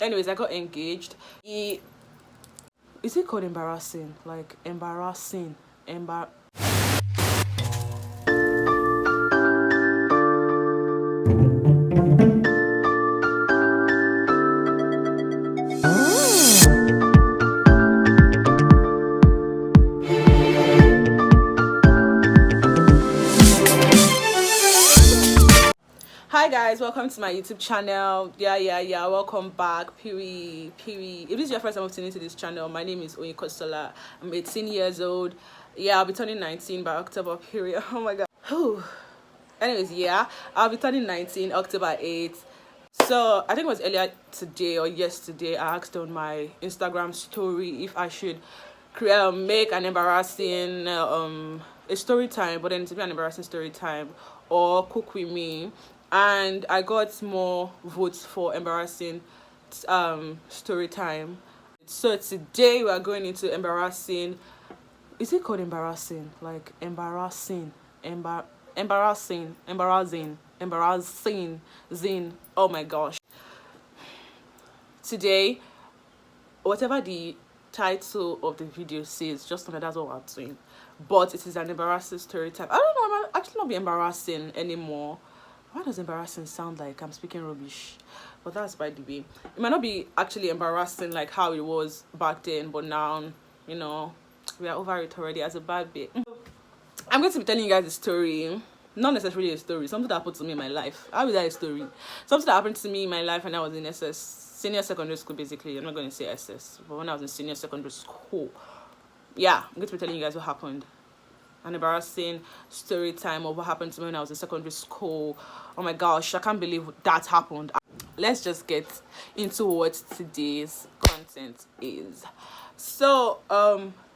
Anyways, I got engaged. Is it called embarrassing? Like embarrassing. Hi guys, welcome to my YouTube channel. Yeah. Welcome back. Piri. If this is your first time tuning into this channel, my name is Oyinkansola. I'm 18 years old. Yeah, I'll be turning 19 by October. Period. Oh my god. Whew. Anyways, yeah, I'll be turning 19 October 8th. So I think it was earlier today or yesterday. I asked on my Instagram story if I should make an embarrassing a story time, but then to be an embarrassing story time or cook with me, and I got more votes for embarrassing story time. So today we are going into embarrassing. Is it called embarrassing? Like embarrassing, embarrassing, zin. Oh my gosh. Today, whatever the title of the video says, just know that's what we're doing. But it is an embarrassing story time. I don't know, I'm actually not be embarrassing anymore. Why does embarrassing sound like I'm speaking rubbish? But that's by the way. It might not be actually embarrassing like how it was back then, but now, we are over it already as a bad bit. I'm going to be telling you guys a story. Not necessarily a story, something that happened to me in my life. How is that a story? Something that happened to me in my life when I was in senior secondary school, basically. I'm not going to say SS, but when I was in senior secondary school. Yeah, I'm going to be telling you guys what happened. An embarrassing story time of what happened to me when I was in secondary school. Oh my gosh, I can't believe that happened. Let's just get into what today's content is. So,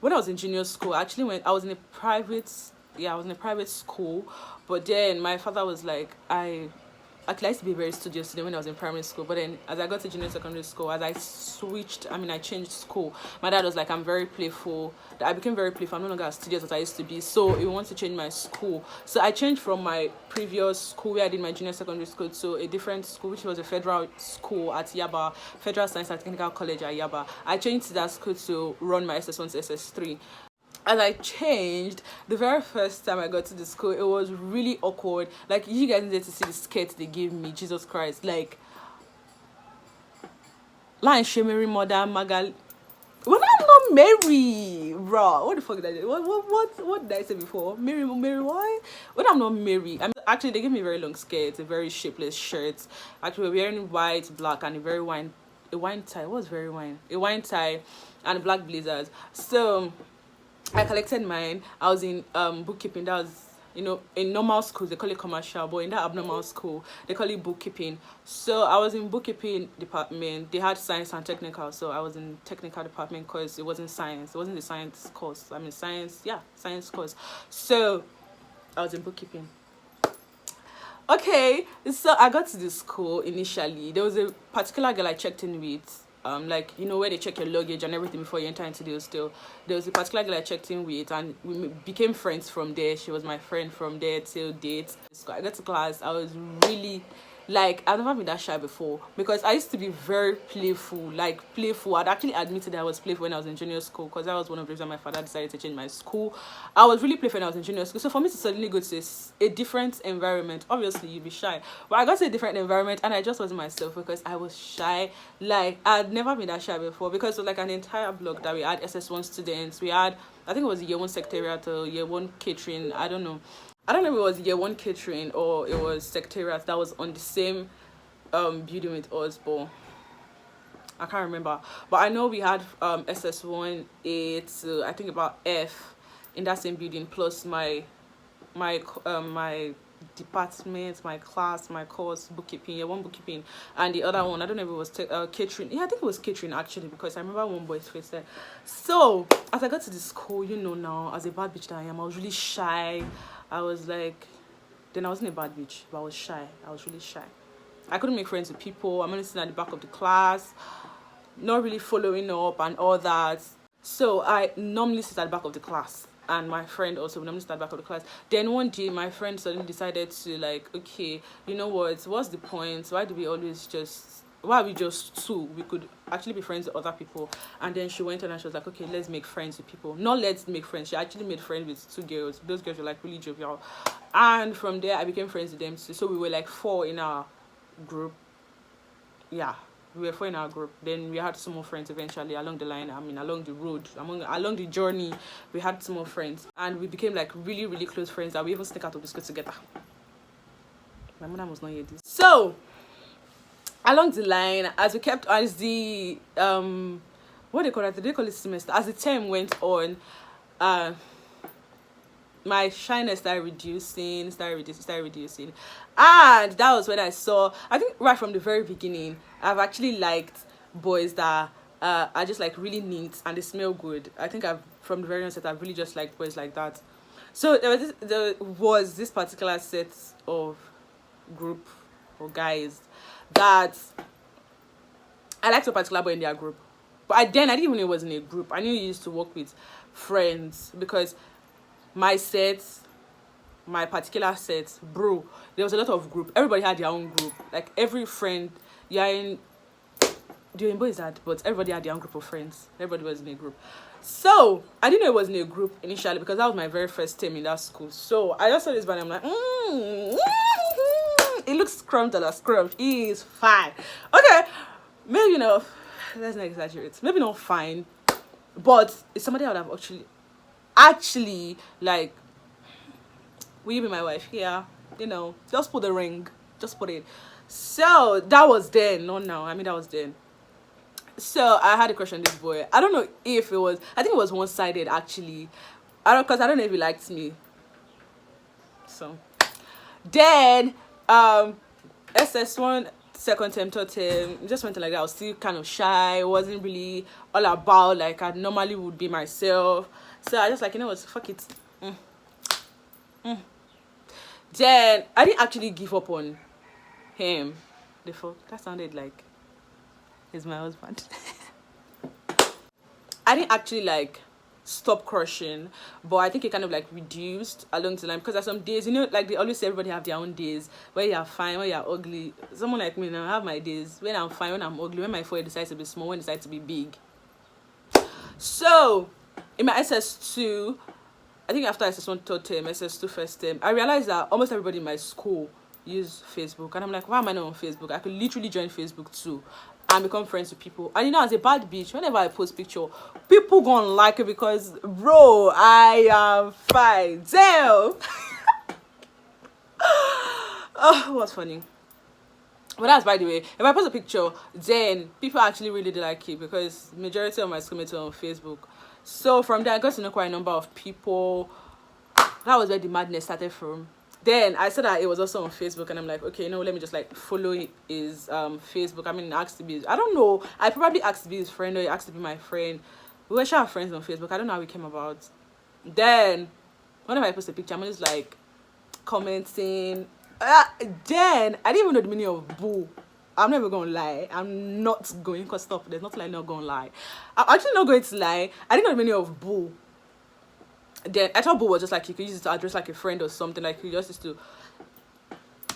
when I was in junior school, actually when I was in a private school, but then my father was like, I used to be a very studious student when I was in primary school, but then as I got to junior secondary school, as I changed school, my dad was like, I'm very playful. I became very playful. I'm no longer as studious as I used to be, so he wants to change my school. So I changed from my previous school where I did my junior secondary school to a different school, which was a federal school at Yaba, Federal Science and Technical College at Yaba. I changed to that school to run my SS1 to SS3. As I changed, the very first time I got to the school, it was really awkward. Like, you guys needed to see the skirt they gave me. Jesus Christ. Like, line Shemary Mother Magal. Well, I'm not Mary, bro. What the fuck did I do? What did I say before? Mary, why? When I'm not Mary, actually they gave me a very long skirt, a very shapeless shirt. Actually, we're wearing white, black, and a wine tie. What was very wine? A wine tie and black blazers. So I collected mine. I was in bookkeeping. That was, in normal schools they call it commercial, but in that abnormal school they call it bookkeeping. So I was in bookkeeping department. They had science and technical, so I was in technical department because it wasn't science. It wasn't the science course. Science course. So I was in bookkeeping. Okay, so I got to the school initially. There was a particular girl I checked in with. Where they check your luggage and everything before you enter into the hostel. There was a particular girl I checked in with, and we became friends from there. She was my friend from there till date. So I got to class. I was really, I've never been that shy before, because I used to be very playful. I'd actually admitted that I was playful when I was in junior school, because that was one of the reasons my father decided to change my school. I was really playful when I was in junior school. So for me to suddenly go to a different environment, obviously you'd be shy. But I got to a different environment and I just wasn't myself because I was shy. I'd never been that shy before, because it was like an entire block that we had SS1 students. We had, I think it was year 1 secretariat or year 1 catering. I don't know if it was year 1 catering or it was secretariat that was on the same building with us, but I can't remember. But I know we had SS1 A to I think about F in that same building, plus my department, my class, my course, bookkeeping, year 1 bookkeeping, and the other one, I don't know if it was catering. Yeah, I think it was catering actually, because I remember one boy's face there. So as I got to the school, now, as a bad bitch that I am, I was really shy. I was like, then I wasn't a bad bitch, but I was shy. I was really shy. I couldn't make friends with people. I'm only sitting at the back of the class, not really following up and all that. So I normally sit at the back of the class, and my friend also would normally sit at the back of the class. Then one day, my friend suddenly decided to okay, you know what's the point? Why do we always just why are we just two? We could actually be friends with other people. And then she went on and she was like, okay, let's make friends with people. Not let's make friends. She actually made friends with 2 girls. Those girls were like really jovial. And from there, I became friends with them too. So we were like 4 in our group. Yeah, we were 4 in our group. Then we had some more friends eventually along the line. I mean, along the road, along the journey, we had some more friends. And we became like really, really close friends that we even sneak out of school together. My mother must not hear this. So, along the line, as the what they call it? They call it semester. As the term went on, my shyness started reducing, and that was when I saw. I think right from the very beginning, I've actually liked boys that are just like really neat and they smell good. I think from the very onset I've really just liked boys like that. So there was this particular set of group or guys that I liked a particular boy in their group. But I didn't even know it was in a group. I knew he used to work with friends because my particular set, bro, there was a lot of group. Everybody had their own group. Like every friend, doing boys that, but everybody had their own group of friends. Everybody was in a group. So I didn't know it was in a group initially because that was my very first term in that school. So I just saw this band and I'm like, it looks scrumped or scrumped. He is fine. Okay, maybe let's not exaggerate. Maybe not fine, but it's somebody I would have actually like. Will you be my wife? Yeah, just put the ring, just put it. So that was then, not now. I mean, that was then. So I had a crush on this boy. I don't know if it was. I think it was one-sided actually. I don't know if he liked me. So then SS1 second term, third term, just went like that. I was still kind of shy. It wasn't really all about like I normally would be myself. So I just like, what, fuck it. Then I didn't actually give up on him. The fuck, that sounded like he's my husband. I didn't actually like stop crushing, but I think it kind of like reduced along the line because there's some days, like they always say everybody have their own days where you're fine, where you're ugly. Someone like me now, I have my days when I'm fine, when I'm ugly, when my forehead decides to be small, when it decides to be big. So in my SS2, I think after SS1 third term, SS2 first term, I realized that almost everybody in my school use Facebook, and I'm like, why am I not on Facebook? I could literally join Facebook too and become friends with people. And as a bad bitch, whenever I post picture, people gonna like it because, bro, I am fine. Damn. Oh, what's funny? But that's by the way. If I post a picture, then people actually really do like it because majority of my schoolmates are on Facebook. So from there, I got to know quite a number of people. That was where the madness started from. Then I saw that it was also on Facebook, and I'm like, okay, let me just like follow his Facebook. I mean, asked to be. I don't know. I probably asked to be his friend, or he asked to be my friend. We were sure friends on Facebook. I don't know how we came about. Then whenever I post a picture, I'm just like commenting. Then I didn't even know the meaning of boo. I'm never gonna lie. I'm not going because stop. There's nothing like not gonna lie. I'm actually not going to lie. I didn't know the meaning of boo. Then I thought boo was just like you could use it to address like a friend or something, like you just used to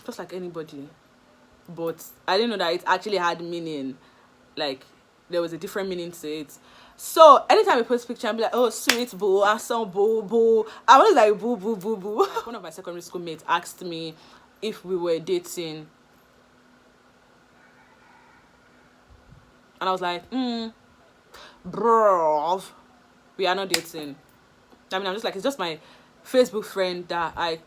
just like anybody. But I didn't know that it actually had meaning. Like there was a different meaning to it. So anytime I post a picture, I'm like, oh sweet boo, I saw boo boo. I was like boo boo boo boo. Like, one of my secondary school mates asked me if we were dating. And I was like, bro, we are not dating. I mean, I'm just like, it's just my Facebook friend that I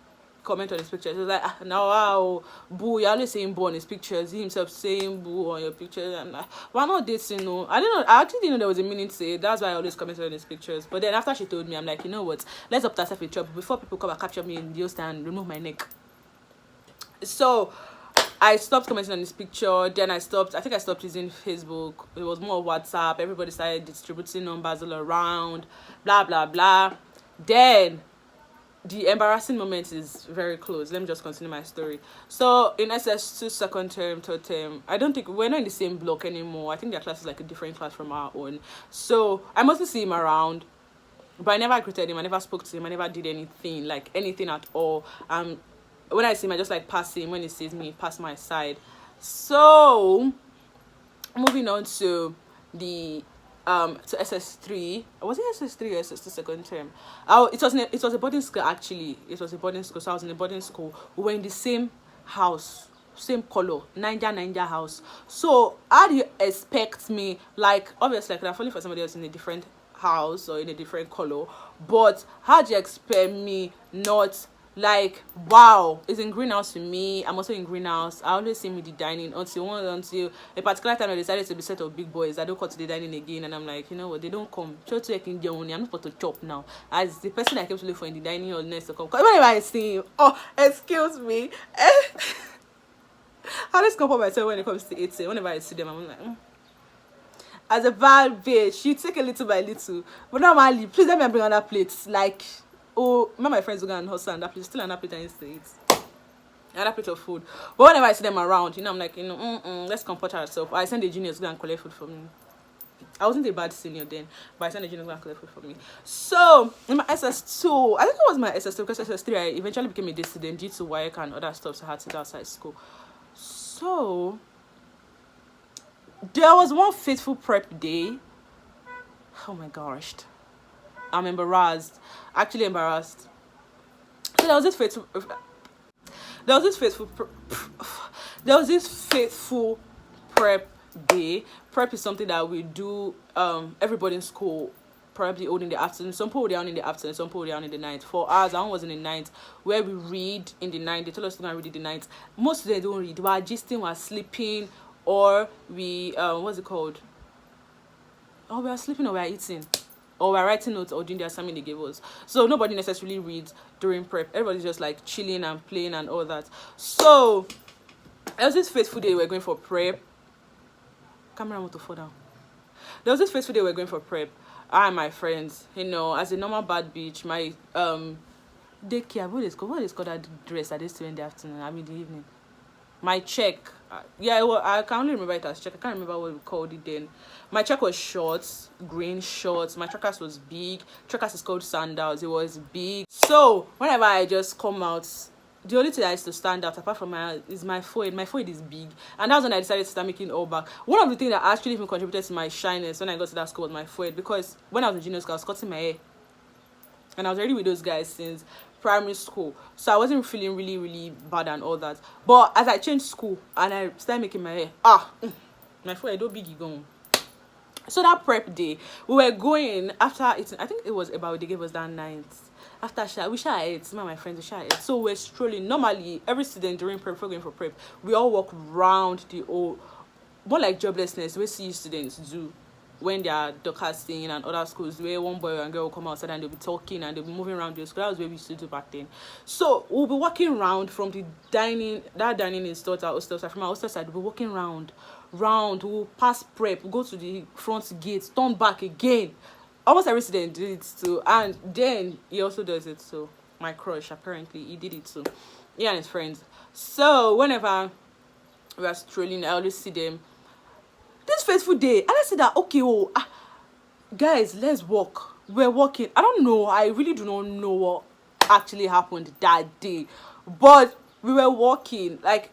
comment on his pictures. It's like, now, wow, boo, you're always saying boo on his pictures. He himself saying boo on your pictures. And we're not dating, no. I actually didn't know there was a meaning to it. That's why I always commented on his pictures. But then after she told me, I'm like, you know what? Let's up ourselves in trouble before people come and capture me in the host and remove my neck. So I stopped commenting on this picture. Then I think I stopped using Facebook. It was more WhatsApp. Everybody started distributing numbers all around, blah blah blah. Then the embarrassing moment is very close. Let me just continue my story. So in SS2 second term, third term, I don't think we're not in the same block anymore. I think their class is like a different class from our own. So I mostly see him around, but I never greeted him. I never spoke to him. I never did anything, like anything at all. When I see him, I just like pass him. When he sees me, pass my side. So moving on to the to SS3. Was it SS3 or SS2 second term? It was a boarding school actually. It was a boarding school. So I was in a boarding school. We were in the same house, same color, Ninja house. So how do you expect me, like, obviously I could have fallen for somebody else in a different house or in a different color, but how do you expect me not, like, wow, it's in greenhouse to me. I'm also in greenhouse. I always see me the dining until a particular time I decided to be set of big boys. I don't come to the dining again, and I'm like, you know what, they don't come. I'm not supposed to chop now. As the person I came to look for in the dining hall next to come. Whenever I see him, oh, excuse me. I just compare myself when it comes to eating. Whenever I see them, I'm like, as a bad bitch, you take a little by little. But normally, please let me bring another plate. Like, oh, my friends will go and hustle and that plate, still another plate I used to eat. Another plate of food. But whenever I see them around, I'm like, let's comport ourselves. I send the juniors to go and collect food for me. I wasn't a bad senior then, but I sent the juniors to go and collect food for me. So, in my SS2, I think it was my SS2 because SS3, I eventually became a day student due to work and other stuff, so I had to go outside school. So, there was one fateful prep day. Oh my gosh. I'm embarrassed. Actually embarrassed. So there was this fateful prep day. Prep is something that we do everybody in school probably own in the afternoon. Some people down in the afternoon, some people down in the night. For us, I was in the night where we read in the night. They told us to go and read in the night. Most of them don't read. We are gisting, we are sleeping, or we what's it called? Or we are sleeping, or we are eating, or we're writing notes, or doing the assignment they gave us. So nobody necessarily reads during prep. Everybody's just like chilling and playing and all that. So it was this fateful day we were going for prep. Camera want to fall down. There was this fateful day we were going for prep. I and my friends, as a normal bad bitch, my daycare, what is called that dress I used to wear in the afternoon, in the evening. My check, I can only remember it as check. I can't remember what we called it then. My check was shorts, green shorts. My trackers was big. Trackers is called sandals. It was big. So whenever I just come out, the only thing that is to stand out apart from is my forehead. My forehead is big, and that was when I decided to start making all back. One of the things that actually even contributed to my shyness when I got to that school was my forehead, because when I was in junior school, I was cutting my hair, and I was already with those guys since primary school, so I wasn't feeling really, really bad and all that. But as I changed school and I started making my hair, my forehead don't big gone. So that prep day, we were going after eating. I think it was about they gave us that night. After we shall eat. Some of my friends we shall eat. So we're strolling. Normally, every student during prep, we're going for prep, we all walk round the old, more like joblessness. We see students do when they are docasting and other schools where one boy and girl will come outside and they'll be talking and they'll be moving around the school. That was where we used to do back then. So we'll be walking around from the dining. That dining is taught our hostel side. From our hostel side, we'll be walking round. We'll pass prep, we'll go to the front gate, turn back again. Almost every student did it too, and then he also does it too. My crush, apparently, he did it too. He and his friends. So whenever we are strolling, I always see them. This fateful day, and I said that, okay, guys, let's walk. We're walking. I don't know. I really do not know what actually happened that day, but we were walking. Like,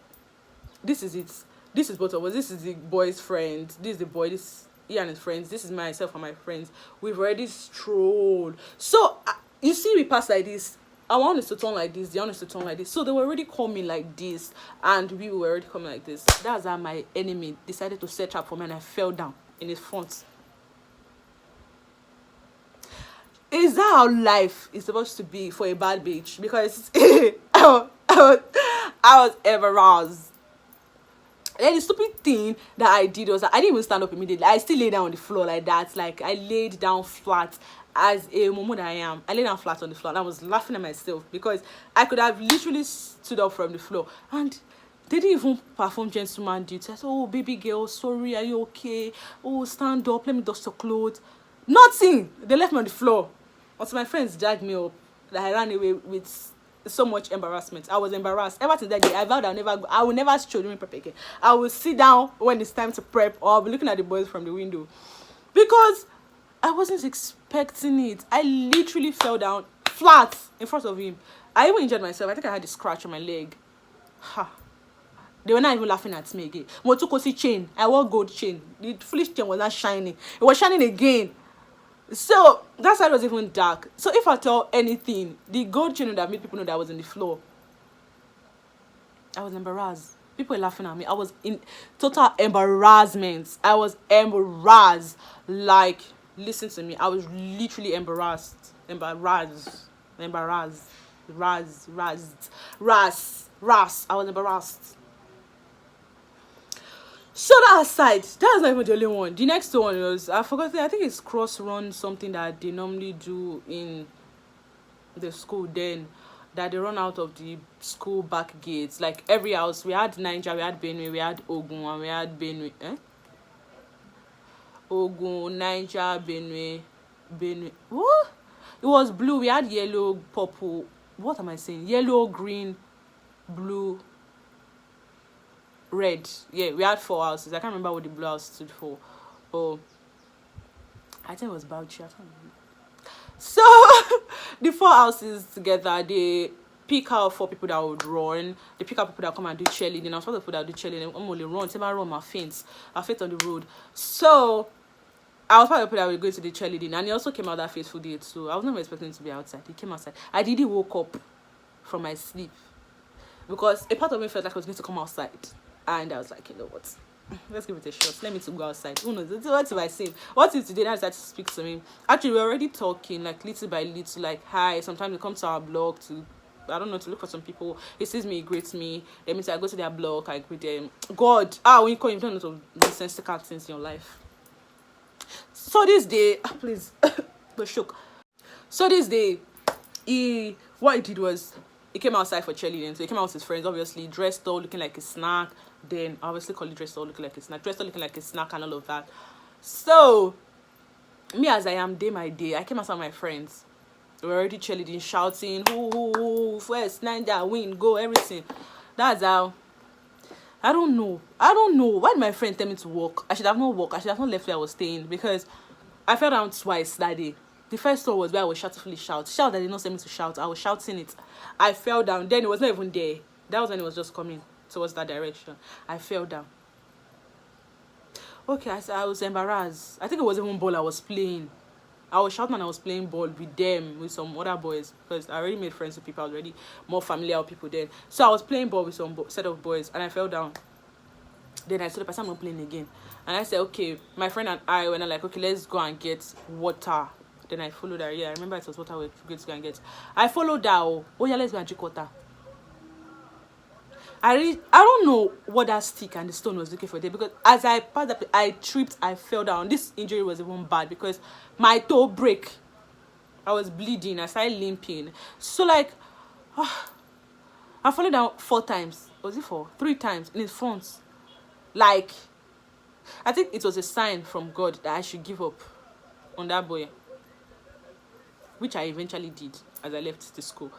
this is it. This is both of us. This is the boy's friend. This is the boy. This he and his friends. This is myself and my friends. We've already strolled. So you see, we passed like this. I want us to turn like this. They want us to turn like this. So they were already coming like this, and we were already coming like this. That's how my enemy decided to set up for me, and I fell down in his front. Is that how life is supposed to be for a bad bitch? Because I was embarrassed. And the stupid thing that I did was that I didn't even stand up immediately. I still lay down on the floor like that. Like, I laid down flat as a momo that I am. I laid down flat on the floor and I was laughing at myself because I could have literally stood up from the floor. And they didn't even perform gentleman duty. I said, oh, baby girl, sorry, are you okay? Oh, stand up, let me dust your clothes. Nothing. They left me on the floor. Until my friends dragged me up, that I ran away with so much embarrassment. I was embarrassed. Ever since that day, I vowed I will never stroll during prep again. I will sit down when it's time to prep, or I'll be looking at the boys from the window. Because I wasn't expecting it. I literally fell down flat in front of him. I even injured myself. I think I had a scratch on my leg. They were not even laughing at me again. Motokosi chain. I wore gold chain. The foolish chain was not shining. It was shining again. So that side was even dark. So if I tell anything, the gold chain would have made people know that I was on the floor. I was embarrassed. People were laughing at me. I was in total embarrassment. I was embarrassed. Like, listen to me. I was literally embarrassed. Embarrassed. I was embarrassed. So that aside, that was not even the only one. The next one was, I forgot, I think it's cross run, something that they normally do in the school then, that they run out of the school back gates. Like every house, we had Niger, we had Benue, we had Ogun, and we had Benue. Ogun, Niger, Benue. What? It was blue. We had yellow, purple. What am I saying? Yellow, green, blue, red. Yeah, we had 4 houses. I can't remember what the blue house stood for. But I think it was Bauchi. I can't remember. So the 4 houses together, they pick out 4 people that would run. They pick out people that come and do cheerleading. I was supposed to put that do cheerleading. I'm only run. Say I run my faints. I faint on the road. So I was part of the people that were going to the cheerleading, and he also came out that fateful day too. I was not expecting him to be outside. He came outside. I didn't woke up from my sleep because a part of me felt like I was going to come outside, and I was like, you know what? Let's give it a shot. Let me to go outside. Who knows? What if I say? What if today I decided to speak to him? Actually, we're already talking, like little by little, like hi. Sometimes he comes to our blog to, I don't know, to look for some people. He sees me, he greets me. Let me say I go to their blog, I greet them. God, when you call him, you don't know to sensitive things in your life. So this day, please, but shook. So this day, what he did was, he came outside for cheerleading. So he came out with his friends, obviously dressed all looking like a snack. Then obviously call it dressed all looking like a snack, dressed all looking like a snack and all of that. So me as I am day by day, I came outside with my friends. We were already cheerleading, shouting, who, first, Niger, win, go, everything. That's how. I don't know. Why did my friend tell me to walk? I should have not walked. I should have not left where I was staying because I fell down twice that day. The first one was where I was shouting shout that did not send me to shout. I was shouting it. I fell down. Then it was not even there. That was when it was just coming towards that direction. I fell down. Okay, I was embarrassed. I think it was even ball I was playing. I was shouting and I was playing ball with them, with some other boys, because I already made friends with people. I was already more familiar with people then. So I was playing ball with some set of boys and I fell down. Then I saw the person not playing again. And I said, okay, my friend and I were like, okay, let's go and get water. Then I followed her. Yeah, I remember it was water we were going to go and get. I followed her. Oh yeah, let's go and drink water. I don't know what that stick and the stone was looking for there, because as I passed up, I tripped, I fell down. This injury was even bad because my toe broke. I was bleeding. I started limping. So like, I fell down 4 times. Was it 4? 3 times in his front. Like, I think it was a sign from God that I should give up on that boy, which I eventually did as I left the school.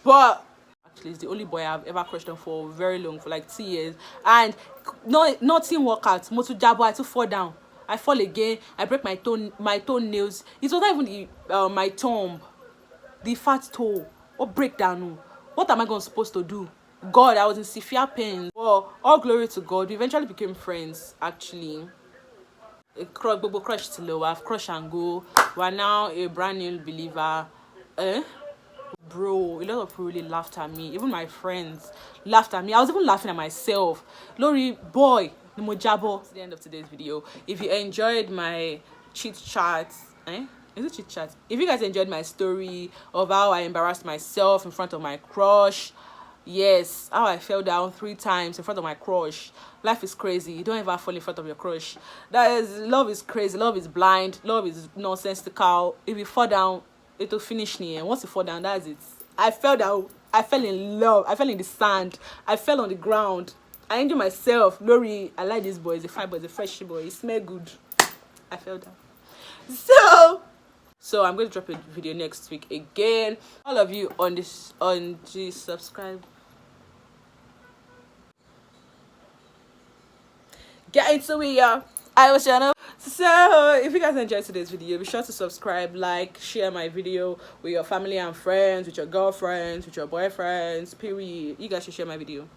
But actually, it's the only boy I've ever crushed on for very long, for like 2 years, and nothing worked out. Motu jabo, I took fall down. I fall again. I break my toenails. It was not even my thumb, the fat toe. What breakdown? What am I supposed to do? God, I was in severe pain. Well, all glory to God. We eventually became friends. Actually, crush till low. I've crushed and go. We're now a brand new believer. Bro, a lot of people really laughed at me. Even my friends laughed at me. I was even laughing at myself. Lori, boy, the mojabo. That's the end of today's video. If you enjoyed my chit chat, is it chit chat? If you guys enjoyed my story of how I embarrassed myself in front of my crush, yes, how I fell down 3 times in front of my crush. Life is crazy. You don't ever fall in front of your crush. Love is crazy. Love is blind. Love is nonsensical. If you fall down, it will finish me. And once you fall down, that's it. I fell down. I fell in love. I fell in the sand. I fell on the ground. I enjoyed myself. Lori, I like this boy. He's a fine boy. He's a fresh boy. He smells good. I fell down. So I'm going to drop a video next week again. All of you on the subscribe. Get into it, y'all. I was channel. So if you guys enjoyed today's video, be sure to subscribe, like, share my video with your family and friends, with your girlfriends, with your boyfriends, period. You guys should share my video.